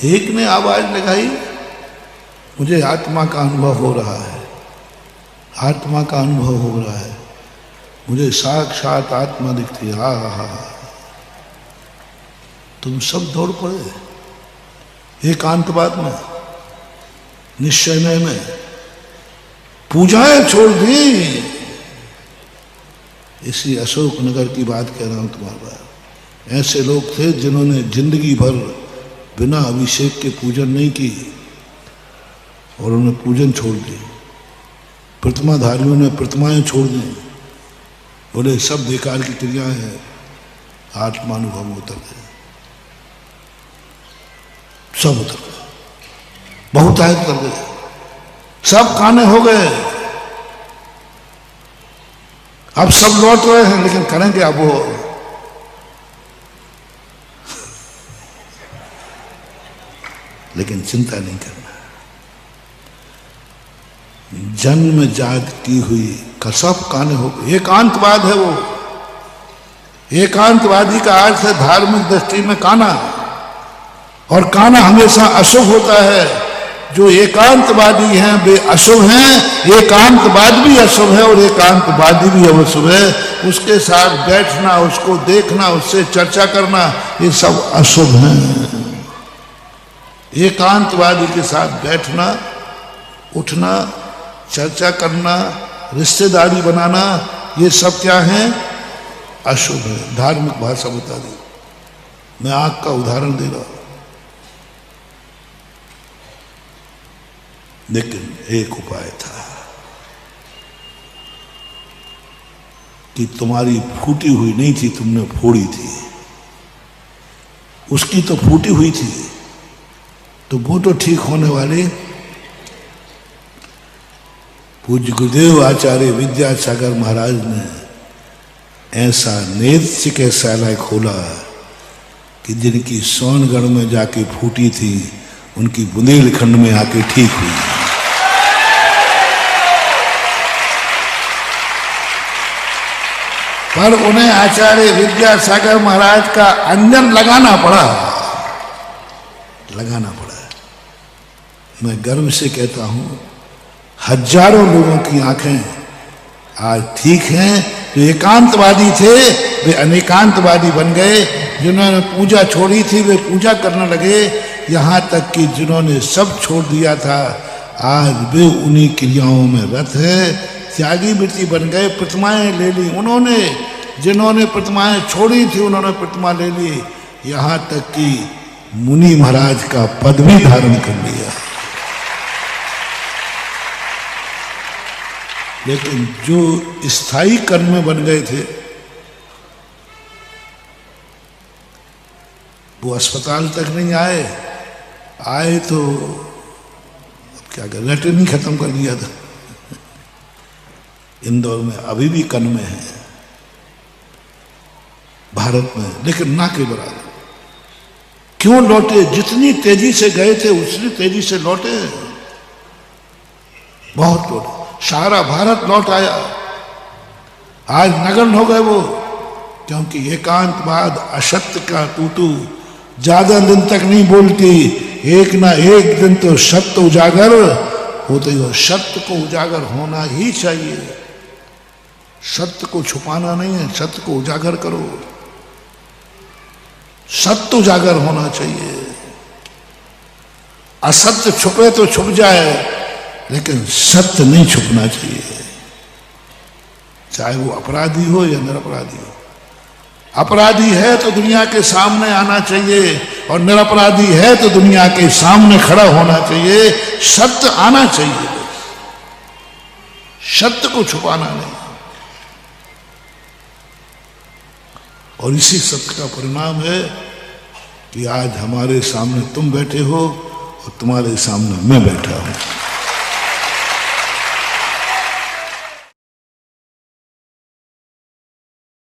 एक ने आवाज लगाई, मुझे आत्मा का अनुभव हो रहा है, आत्मा का अनुभव हो रहा है, मुझे साक्षात आत्मा दिखती है। हा। तुम सब दौड़ पड़े एकांतवाद में, निश्चय में, पूजाएं छोड़ दी। इसी अशोक नगर की बात कह रहा हूं तुम्हारा। ऐसे लोग थे जिन्होंने जिंदगी भर बिना अभिषेक के पूजन नहीं की और उन्होंने पूजन छोड़ दी। प्रतिमाधारियों ने प्रतिमाएं छोड़ दी, बोले सब बेकार की क्रियाएं हैं, आत्मानुभव में उतर गए, सब उतर गए, बहुत आयत उतर गए, सब काने हो गए। अब सब लौट रहे हैं, लेकिन करेंगे अब वो लेकिन चिंता नहीं करना। जन्म जात की हुई कसब काने हो गए। एकांतवाद है वो। एकांतवादी का अर्थ है धार्मिक दृष्टि में काना, और काना हमेशा अशुभ होता है। जो एकांतवादी हैं वे अशुभ हैं, एकांतवाद भी अशुभ है और एकांतवादी भी अशुभ है। उसके साथ बैठना, उसको देखना, उससे चर्चा करना, ये सब अशुभ हैं। एकांतवादी के साथ बैठना, उठना, चर्चा करना, रिश्तेदारी बनाना, ये सब क्या है? अशुभ है। धार्मिक भाषा बता दी। मैं आग का उदाहरण दे रहा हूं, लेकिन एक उपाय था कि तुम्हारी फूटी हुई नहीं थी, तुमने फोड़ी थी। उसकी तो फूटी हुई थी, तो वो तो ठीक होने वाली। पूज्य गुरुदेव आचार्य विद्यासागर महाराज ने ऐसा नेत्र के सैला खोला कि जिनकी सोनगढ़ में जाके फूटी थी, उनकी बुंदेलखंड में आके ठीक हुई। पर उन्हें आचार्य विद्यासागर महाराज का अंजन लगाना पड़ा। मैं गर्व से कहता हूं, हजारों लोगों की आंखें आज ठीक हैं। जो एकांतवादी थे वे अनेकांतवादी बन गए। जिन्होंने पूजा छोड़ी थी वे पूजा करने लगे। यहां तक कि जिन्होंने सब छोड़ दिया था, आज वे उन्हीं क्रियाओं में रत है। त्यागी वृत्ति बन गए, प्रतिमाएं ले ली उन्होंने। जिन्होंने प्रतिमाएं छोड़ी थी उन्होंने प्रतिमा ले ली। यहां तक कि मुनि महाराज का पद भी धारण कर लिया। लेकिन जो स्थायी कर्म में बन गए थे, वो अस्पताल तक नहीं आए। आए तो अब क्या कर, लेटर नहीं खत्म कर दिया था। इंदौर में अभी भी कन में है, भारत में, लेकिन ना के बराबर। क्यों लौटे? जितनी तेजी से गए थे उतनी तेजी से लौटे। बहुत लौटे, सारा भारत लौट आया। आज नगन हो गए वो, क्योंकि एकांतवाद असत्य का टूटू ज्यादा दिन तक नहीं बोलती। एक ना एक दिन तो सत्य उजागर होते हो। सत्य को उजागर होना ही चाहिए। सत्य को छुपाना नहीं है, सत्य को उजागर करो। सत्य उजागर होना चाहिए। असत्य छुपे तो छुप जाए, लेकिन सत्य नहीं छुपना चाहिए, चाहे वो अपराधी हो या निरपराधी हो। अपराधी है तो दुनिया के सामने आना चाहिए, और निरपराधी है तो दुनिया के सामने खड़ा होना चाहिए। सत्य आना चाहिए, सत्य को छुपाना नहीं। और इसी सत्य का परिणाम है कि आज हमारे सामने तुम बैठे हो और तुम्हारे सामने मैं बैठा हूं।